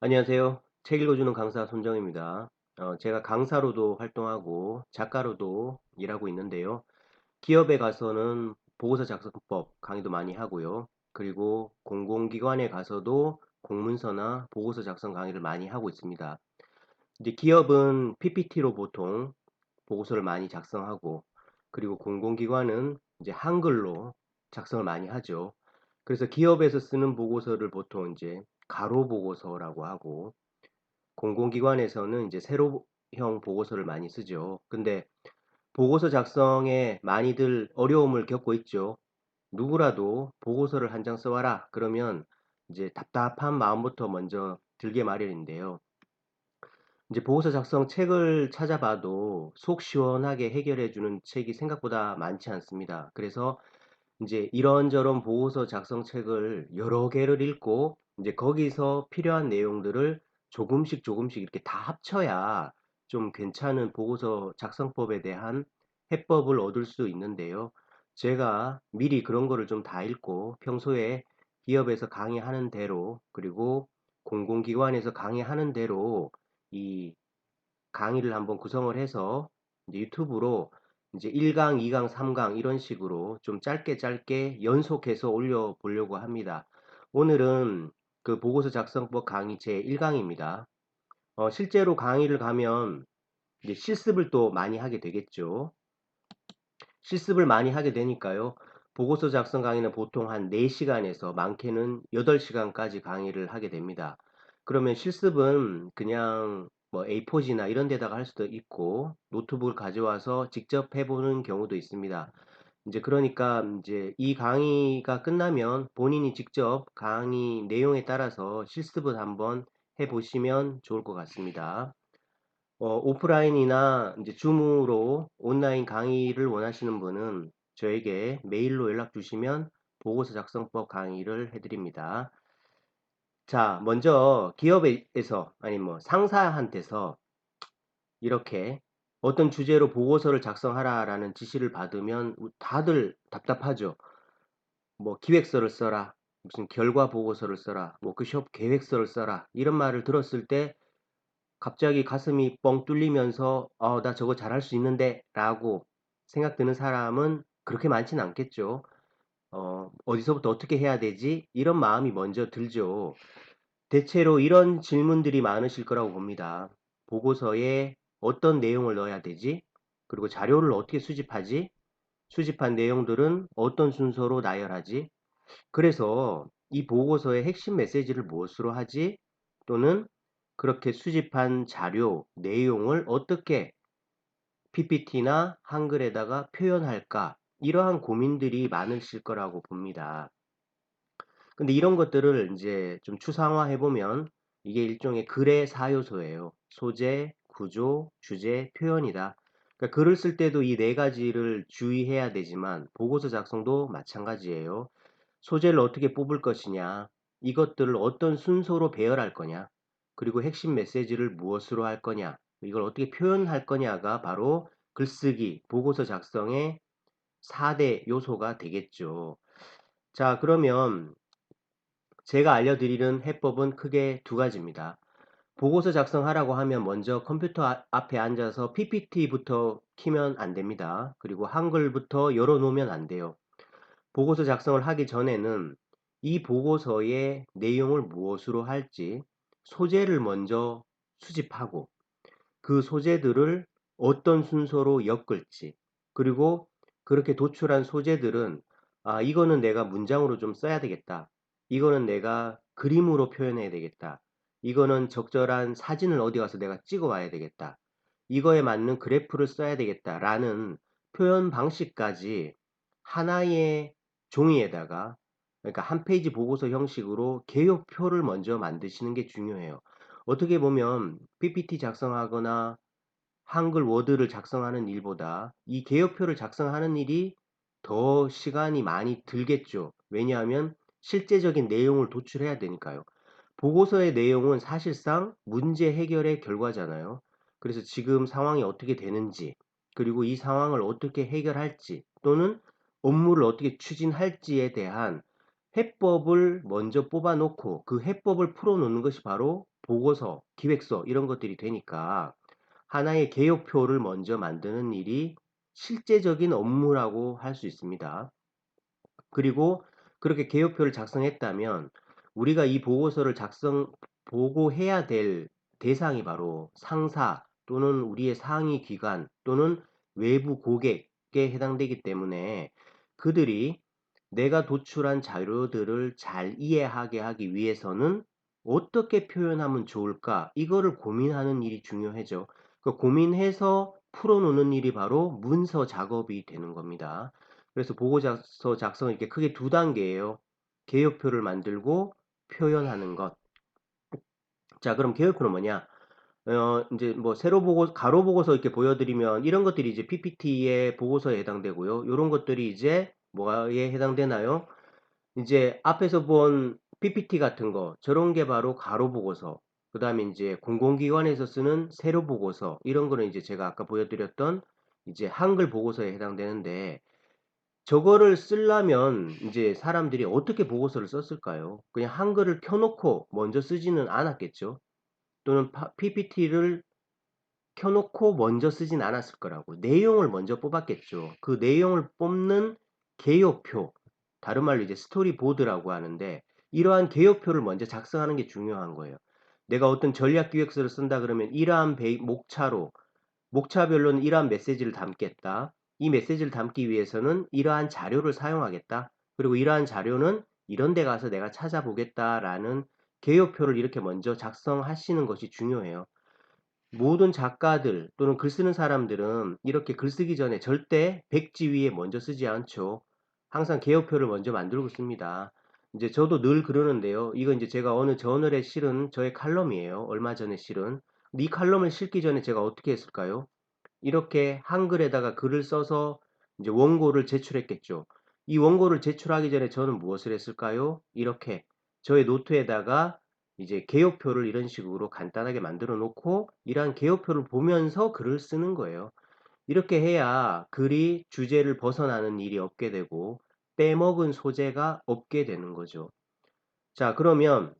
안녕하세요. 책 읽어주는 강사 손정입니다. 제가 강사로도 활동하고 작가로도 일하고 있는데요. 기업에 가서는 보고서 작성법 강의도 많이 하고요. 그리고 공공기관에 가서도 공문서나 보고서 작성 강의를 많이 하고 있습니다. 이제 기업은 PPT로 보통 보고서를 많이 작성하고, 그리고 공공기관은 이제 한글로 작성을 많이 하죠. 그래서 기업에서 쓰는 보고서를 보통 이제 가로 보고서라고 하고, 공공기관에서는 이제 세로형 보고서를 많이 쓰죠. 근데 보고서 작성에 많이들 어려움을 겪고 있죠. 누구라도 보고서를 한 장 써와라 그러면 이제 답답한 마음부터 먼저 들게 마련인데요. 이제 보고서 작성 책을 찾아봐도 속 시원하게 해결해 주는 책이 생각보다 많지 않습니다. 그래서 이제 이런저런 보고서 작성 책을 여러 개를 읽고 이제 거기서 필요한 내용들을 조금씩 조금씩 이렇게 다 합쳐야 좀 괜찮은 보고서 작성법에 대한 해법을 얻을 수 있는데요. 제가 미리 그런 거를 좀 다 읽고 평소에 기업에서 강의하는 대로, 그리고 공공기관에서 강의하는 대로 이 강의를 한번 구성을 해서 이제 유튜브로 이제 1강, 2강, 3강 이런 식으로 좀 짧게 짧게 연속해서 올려보려고 합니다. 오늘은 그 보고서 작성법 강의 제 1강입니다. 실제로 강의를 가면 이제 실습을 또 많이 하게 되겠죠. 실습을 많이 하게 되니까요. 보고서 작성 강의는 보통 한 4시간에서 많게는 8시간까지 강의를 하게 됩니다. 그러면 실습은 그냥 뭐 A4지나 이런 데다가 할 수도 있고 노트북을 가져와서 직접 해보는 경우도 있습니다. 이제 그러니까 이제 이 강의가 끝나면 본인이 직접 강의 내용에 따라서 실습을 한번 해보시면 좋을 것 같습니다. 오프라인이나 이제 줌으로 온라인 강의를 원하시는 분은 저에게 메일로 연락 주시면 보고서 작성법 강의를 해드립니다. 자, 먼저 기업에서 아니 뭐 상사한테서 이렇게 어떤 주제로 보고서를 작성하라라는 지시를 받으면 다들 답답하죠. 뭐 기획서를 써라, 무슨 결과 보고서를 써라, 워크숍 계획서를 써라 이런 말을 들었을 때 갑자기 가슴이 뻥 뚫리면서 '나 저거 잘할 수 있는데.' 라고 생각 드는 사람은 그렇게 많지는 않겠죠. '어디서부터 어떻게 해야 되지?' 이런 마음이 먼저 들죠. 대체로 이런 질문들이 많으실 거라고 봅니다. '보고서에 어떤 내용을 넣어야 되지? 그리고 자료를 어떻게 수집하지? 수집한 내용들은 어떤 순서로 나열하지? 그래서 이 보고서의 핵심 메시지를 무엇으로 하지? 또는 그렇게 수집한 자료, 내용을 어떻게 PPT나 한글에다가 표현할까? 이러한 고민들이 많으실 거라고 봅니다. 근데 이런 것들을 이제 좀 추상화해 보면 이게 일종의 글의 4요소예요. 소재, 구조, 주제, 표현이다. 그러니까 글을 쓸 때도 이 네 가지를 주의해야 되지만 보고서 작성도 마찬가지예요. 소재를 어떻게 뽑을 것이냐, 이것들을 어떤 순서로 배열할 거냐, 그리고 핵심 메시지를 무엇으로 할 거냐, 이걸 어떻게 표현할 거냐가 바로 글쓰기, 보고서 작성의 4대 요소가 되겠죠. 자, 그러면 제가 알려드리는 해법은 크게 두 가지입니다. 보고서 작성하라고 하면 먼저 컴퓨터 앞에 앉아서 PPT부터 키면 안 됩니다. 그리고 한글부터 열어놓으면 안 돼요. 보고서 작성을 하기 전에는 이 보고서의 내용을 무엇으로 할지 소재를 먼저 수집하고, 그 소재들을 어떤 순서로 엮을지, 그리고 그렇게 도출한 소재들은 이거는 내가 문장으로 좀 써야 되겠다. 이거는 내가 그림으로 표현해야 되겠다. 이거는 적절한 사진을 어디 가서 내가 찍어 와야 되겠다. 이거에 맞는 그래프를 써야 되겠다라는 표현 방식까지 하나의 종이에다가, 그러니까 한 페이지 보고서 형식으로 개요표를 먼저 만드시는 게 중요해요. 어떻게 보면 PPT 작성하거나 한글 워드를 작성하는 일보다 이 개요표를 작성하는 일이 더 시간이 많이 들겠죠. 왜냐하면 실제적인 내용을 도출해야 되니까요. 보고서의 내용은 사실상 문제 해결의 결과잖아요. 그래서 지금 상황이 어떻게 되는지, 그리고 이 상황을 어떻게 해결할지, 또는 업무를 어떻게 추진할지에 대한 해법을 먼저 뽑아 놓고 그 해법을 풀어 놓는 것이 바로 보고서, 기획서 이런 것들이 되니까 하나의 개요표를 먼저 만드는 일이 실제적인 업무라고 할 수 있습니다. 그리고 그렇게 개요표를 작성했다면 우리가 이 보고서를 보고해야 될 대상이 바로 상사 또는 우리의 상위 기관 또는 외부 고객에 해당되기 때문에 그들이 내가 도출한 자료들을 잘 이해하게 하기 위해서는 어떻게 표현하면 좋을까? 이거를 고민하는 일이 중요하죠. 그 고민해서 풀어놓는 일이 바로 문서 작업이 되는 겁니다. 그래서 보고서 작성은 이렇게 크게 두 단계예요. 개요표를 만들고 표현하는 것. 자, 그럼 개요표는 뭐냐? 이제 뭐 세로 보고 가로 보고서 이렇게 보여드리면 이런 것들이 이제 PPT의 보고서에 해당되고요. 이런 것들이 이제 뭐에 해당되나요? 이제 앞에서 본 PPT 같은 거 저런 게 바로 가로 보고서. 그다음에 이제 공공기관에서 쓰는 세로 보고서 이런 거는 이제 제가 아까 보여드렸던 이제 한글 보고서에 해당되는데 저거를 쓰려면 이제 사람들이 어떻게 보고서를 썼을까요? 그냥 한글을 켜놓고 먼저 쓰지는 않았겠죠. 또는 PPT를 켜놓고 먼저 쓰진 않았을 거라고. 내용을 먼저 뽑았겠죠. 그 내용을 뽑는 개요표, 다른 말로 이제 스토리보드라고 하는데 이러한 개요표를 먼저 작성하는 게 중요한 거예요. 내가 어떤 전략기획서를 쓴다 그러면 이러한 목차로 목차별로는 이러한 메시지를 담겠다. 이 메시지를 담기 위해서는 이러한 자료를 사용하겠다. 그리고 이러한 자료는 이런 데 가서 내가 찾아보겠다라는 개요표를 이렇게 먼저 작성하시는 것이 중요해요. 모든 작가들 또는 글 쓰는 사람들은 이렇게 글 쓰기 전에 절대 백지 위에 먼저 쓰지 않죠. 항상 개요표를 먼저 만들고 씁니다. 이제 저도 늘 그러는데요. 이거 이제 제가 어느 저널에 실은 저의 칼럼이에요. 얼마 전에 실은. 근데 이 칼럼을 실기 전에 제가 어떻게 했을까요? 이렇게 한글에다가 글을 써서 이제 원고를 제출했겠죠. 이 원고를 제출하기 전에 저는 무엇을 했을까요? 이렇게 저의 노트에다가 이제 개요표를 이런 식으로 간단하게 만들어 놓고 이러한 개요표를 보면서 글을 쓰는 거예요. 이렇게 해야 글이 주제를 벗어나는 일이 없게 되고 빼먹은 소재가 없게 되는 거죠. 자, 그러면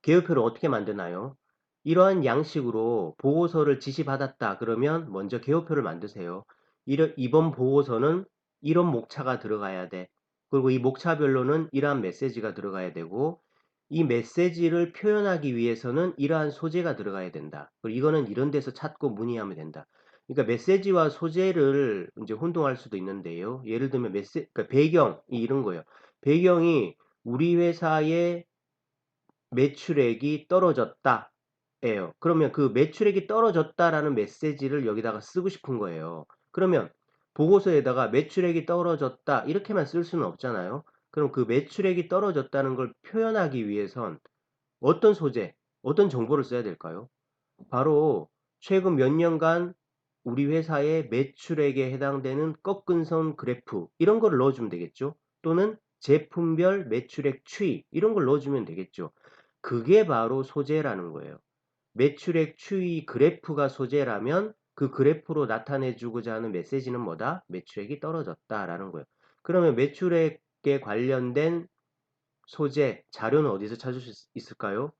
개요표를 어떻게 만드나요? 이러한 양식으로 보고서를 지시받았다 그러면 먼저 개요표를 만드세요. 이번 보고서는 이런 목차가 들어가야 돼. 그리고 이 목차별로는 이러한 메시지가 들어가야 되고 이 메시지를 표현하기 위해서는 이러한 소재가 들어가야 된다. 그리고 이거는 이런 데서 찾고 문의하면 된다. 그러니까 메시지와 소재를 이제 혼동할 수도 있는데요. 예를 들면 그러니까 배경이 이런 거예요. 배경이 우리 회사의 매출액이 떨어졌다 예요. 그러면 그 매출액이 떨어졌다라는 메시지를 여기다가 쓰고 싶은 거예요. 그러면 보고서에다가 매출액이 떨어졌다 이렇게만 쓸 수는 없잖아요. 그럼 그 매출액이 떨어졌다는 걸 표현하기 위해선 어떤 소재, 어떤 정보를 써야 될까요? 바로 최근 몇 년간 우리 회사의 매출액에 해당되는 꺾은 선 그래프 이런 거를 넣어주면 되겠죠. 또는 제품별 매출액 추이 이런 걸 넣어주면 되겠죠. 그게 바로 소재라는 거예요. 매출액 추이 그래프가 소재라면 그 그래프로 나타내 주고자 하는 메시지는 뭐다? 매출액이 떨어졌다라는 거예요. 그러면 매출액에 관련된 소재, 자료는 어디서 찾을 수 있을까요?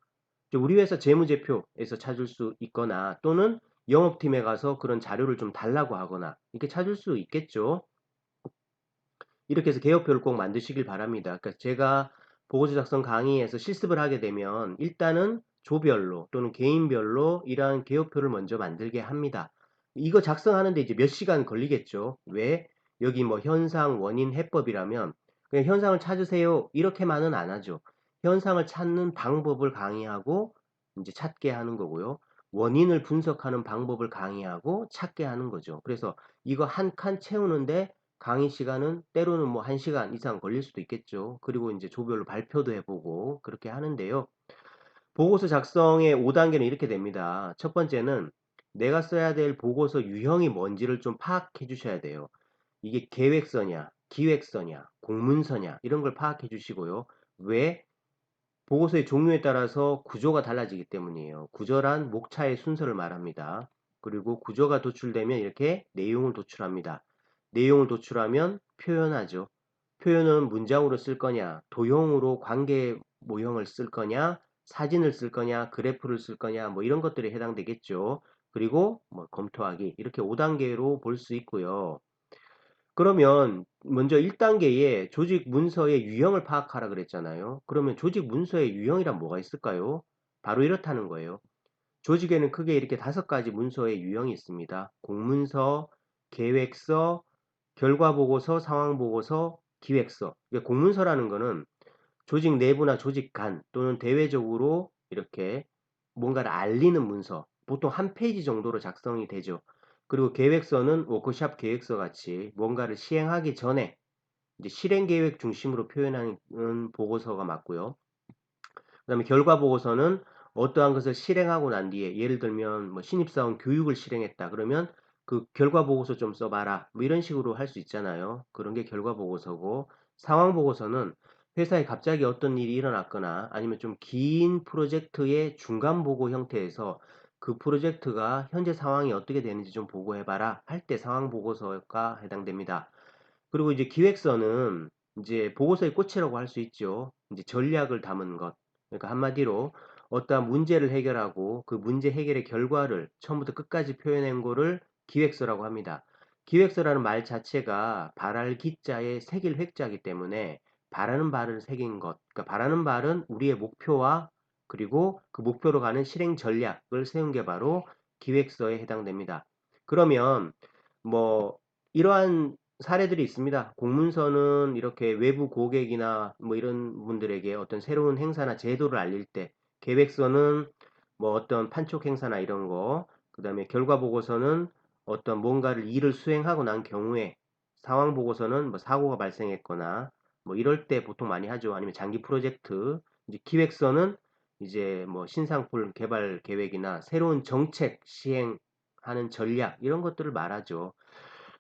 우리 회사 재무제표에서 찾을 수 있거나 또는 영업팀에 가서 그런 자료를 좀 달라고 하거나 이렇게 찾을 수 있겠죠. 이렇게 해서 개요표를 꼭 만드시길 바랍니다. 그러니까 제가 보고서 작성 강의에서 실습을 하게 되면 일단은 조별로 또는 개인별로 이러한 개요표를 먼저 만들게 합니다. 이거 작성하는데 이제 몇 시간 걸리겠죠. 왜? 여기 뭐 현상, 원인, 해법이라면 그냥 현상을 찾으세요. 이렇게만은 안 하죠. 현상을 찾는 방법을 강의하고 이제 찾게 하는 거고요. 원인을 분석하는 방법을 강의하고 찾게 하는 거죠. 그래서 이거 한 칸 채우는데 강의 시간은 때로는 뭐 1시간 이상 걸릴 수도 있겠죠. 그리고 이제 조별로 발표도 해보고 그렇게 하는데요. 보고서 작성의 5단계는 이렇게 됩니다. 첫 번째는 내가 써야 될 보고서 유형이 뭔지를 좀 파악해 주셔야 돼요. 이게 계획서냐, 기획서냐, 공문서냐 이런 걸 파악해 주시고요. 왜? 보고서의 종류에 따라서 구조가 달라지기 때문이에요. 구조란 목차의 순서를 말합니다. 그리고 구조가 도출되면 이렇게 내용을 도출합니다. 내용을 도출하면 표현하죠. 표현은 문장으로 쓸 거냐, 도형으로 관계 모형을 쓸 거냐, 사진을 쓸 거냐, 그래프를 쓸 거냐, 뭐 이런 것들에 해당되겠죠. 그리고 뭐 검토하기 이렇게 5단계로 볼 수 있고요. 그러면 먼저 1단계에 조직 문서의 유형을 파악하라 그랬잖아요. 그러면 조직 문서의 유형이란 뭐가 있을까요? 바로 이렇다는 거예요. 조직에는 크게 이렇게 5가지 문서의 유형이 있습니다. 공문서, 계획서, 결과보고서, 상황보고서, 기획서. 공문서라는 거는 조직 내부나 조직 간 또는 대외적으로 이렇게 뭔가를 알리는 문서, 보통 한 페이지 정도로 작성이 되죠. 그리고 계획서는 워크샵 계획서 같이 뭔가를 시행하기 전에 이제 실행 계획 중심으로 표현하는 보고서가 맞고요. 그다음에 결과 보고서는 어떠한 것을 실행하고 난 뒤에 예를 들면 뭐 신입사원 교육을 실행했다 그러면 그 결과 보고서 좀 써봐라 뭐 이런 식으로 할 수 있잖아요. 그런 게 결과 보고서고 상황 보고서는 회사에 갑자기 어떤 일이 일어났거나 아니면 좀 긴 프로젝트의 중간 보고 형태에서 그 프로젝트가 현재 상황이 어떻게 되는지 좀 보고해봐라 할 때 상황 보고서가 해당됩니다. 그리고 이제 기획서는 이제 보고서의 꽃이라고 할 수 있죠. 이제 전략을 담은 것. 그러니까 한마디로 어떠한 문제를 해결하고 그 문제 해결의 결과를 처음부터 끝까지 표현한 거를 기획서라고 합니다. 기획서라는 말 자체가 발할 기자의 새길 획자이기 때문에 바라는 바를 새긴 것. 그러니까 바라는 바는 우리의 목표와 그리고 그 목표로 가는 실행 전략을 세운 게 바로 기획서에 해당됩니다. 그러면 뭐 이러한 사례들이 있습니다. 공문서는 이렇게 외부 고객이나 뭐 이런 분들에게 어떤 새로운 행사나 제도를 알릴 때, 계획서는 뭐 어떤 판촉 행사나 이런 거, 그 다음에 결과 보고서는 어떤 뭔가를 일을 수행하고 난 경우에, 상황 보고서는 뭐 사고가 발생했거나 뭐 이럴 때 보통 많이 하죠. 아니면 장기 프로젝트, 이제 기획서는 이제 뭐 신상품 개발 계획이나 새로운 정책 시행하는 전략 이런 것들을 말하죠.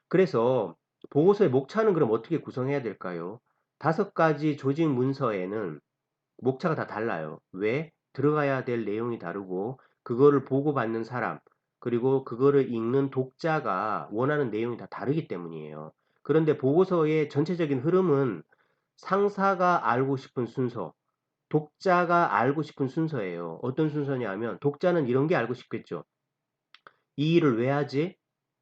그래서 보고서의 목차는 그럼 어떻게 구성해야 될까요? 5가지 조직 문서에는 목차가 다 달라요. 왜? 들어가야 될 내용이 다르고 그거를 보고받는 사람 그리고 그거를 읽는 독자가 원하는 내용이 다 다르기 때문이에요. 그런데 보고서의 전체적인 흐름은 상사가 알고 싶은 순서, 독자가 알고 싶은 순서예요. 어떤 순서냐면 독자는 이런 게 알고 싶겠죠. 이 일을 왜 하지?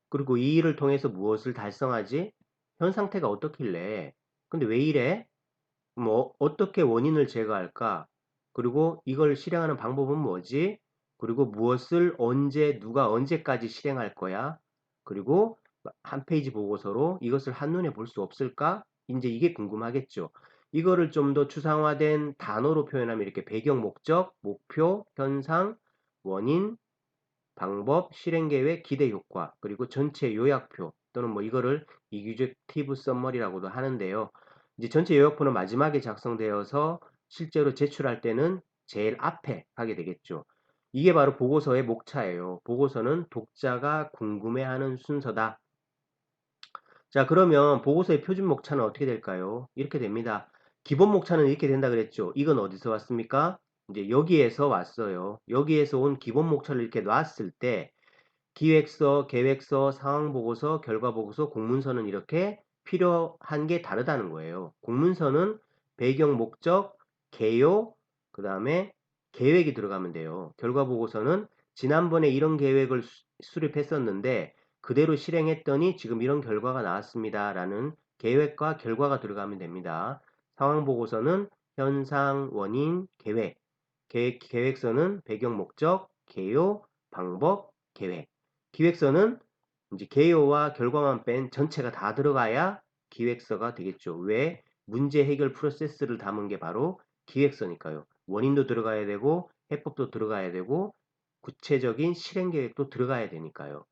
그리고 이 일을 통해서 무엇을 달성하지? 현 상태가 어떻길래? 근데 왜 이래? 뭐 어떻게 원인을 제거할까? 그리고 이걸 실행하는 방법은 뭐지? 그리고 무엇을 언제 누가 언제까지 실행할 거야? 그리고 한 페이지 보고서로 이것을 한눈에 볼 수 없을까? 이제 이게 궁금하겠죠. 이거를 좀 더 추상화된 단어로 표현하면 이렇게 배경 목적, 목표, 현상, 원인, 방법, 실행계획, 기대 효과, 그리고 전체 요약표 또는 뭐 이거를 executive summary라고도 하는데요. 이제 전체 요약표는 마지막에 작성되어서 실제로 제출할 때는 제일 앞에 하게 되겠죠. 이게 바로 보고서의 목차예요. 보고서는 독자가 궁금해하는 순서다. 자, 그러면 보고서의 표준 목차는 어떻게 될까요? 이렇게 됩니다. 기본 목차는 이렇게 된다 그랬죠. 이건 어디서 왔습니까? 이제 여기에서 왔어요. 여기에서 온 기본 목차를 이렇게 놨을 때 기획서, 계획서, 상황보고서, 결과보고서, 공문서는 이렇게 필요한 게 다르다는 거예요. 공문서는 배경 목적, 개요, 그 다음에 계획이 들어가면 돼요. 결과보고서는 지난번에 이런 계획을 수립했었는데 그대로 실행했더니 지금 이런 결과가 나왔습니다. 라는 계획과 결과가 들어가면 됩니다. 상황보고서는 현상, 원인, 계획, 계획서는 배경 목적, 개요, 방법, 계획. 기획서는 이제 개요와 결과만 뺀 전체가 다 들어가야 기획서가 되겠죠. 왜? 문제 해결 프로세스를 담은 게 바로 기획서니까요. 원인도 들어가야 되고 해법도 들어가야 되고 구체적인 실행 계획도 들어가야 되니까요.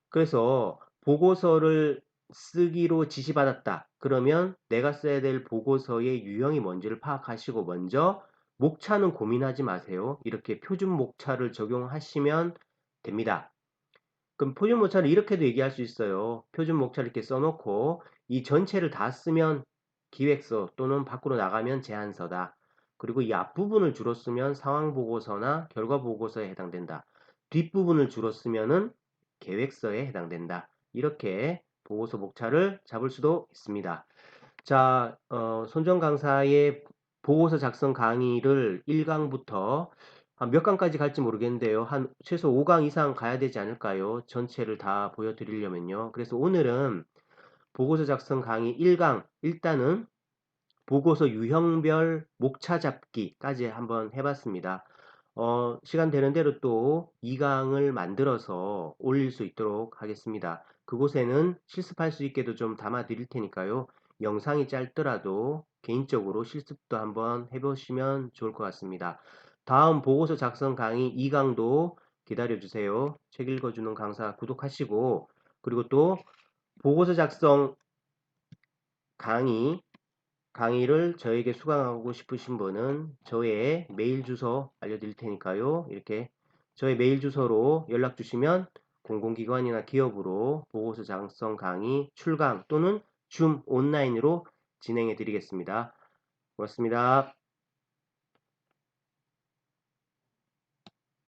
그래서 보고서를 쓰기로 지시받았다. 그러면 내가 써야 될 보고서의 유형이 뭔지를 파악하시고 먼저 목차는 고민하지 마세요. 이렇게 표준 목차를 적용하시면 됩니다. 그럼 표준 목차를 이렇게도 얘기할 수 있어요. 표준 목차를 이렇게 써놓고 이 전체를 다 쓰면 기획서 또는 밖으로 나가면 제안서다. 그리고 이 앞부분을 주로 쓰면 상황 보고서나 결과 보고서에 해당된다. 뒷부분을 주로 쓰면은 계획서에 해당된다. 이렇게 보고서 목차를 잡을 수도 있습니다. 자, 손정 강사의 보고서 작성 강의를 1강부터 몇 강까지 갈지 모르겠는데요. 한 최소 5강 이상 가야 되지 않을까요? 전체를 다 보여드리려면요. 그래서 오늘은 보고서 작성 강의 1강, 일단은 보고서 유형별 목차 잡기까지 한번 해봤습니다. 시간 되는 대로 또 2강을 만들어서 올릴 수 있도록 하겠습니다. 그곳에는 실습할 수 있게도 좀 담아 드릴 테니까요. 영상이 짧더라도 개인적으로 실습도 한번 해보시면 좋을 것 같습니다. 다음 보고서 작성 강의 2강도 기다려주세요. 책 읽어주는 강사 구독하시고, 그리고 또 보고서 작성 강의를 저에게 수강하고 싶으신 분은 저의 메일 주소 알려드릴 테니까요. 이렇게 저의 메일 주소로 연락 주시면 공공기관이나 기업으로 보고서 작성 강의 출강 또는 줌 온라인으로 진행해 드리겠습니다. 고맙습니다.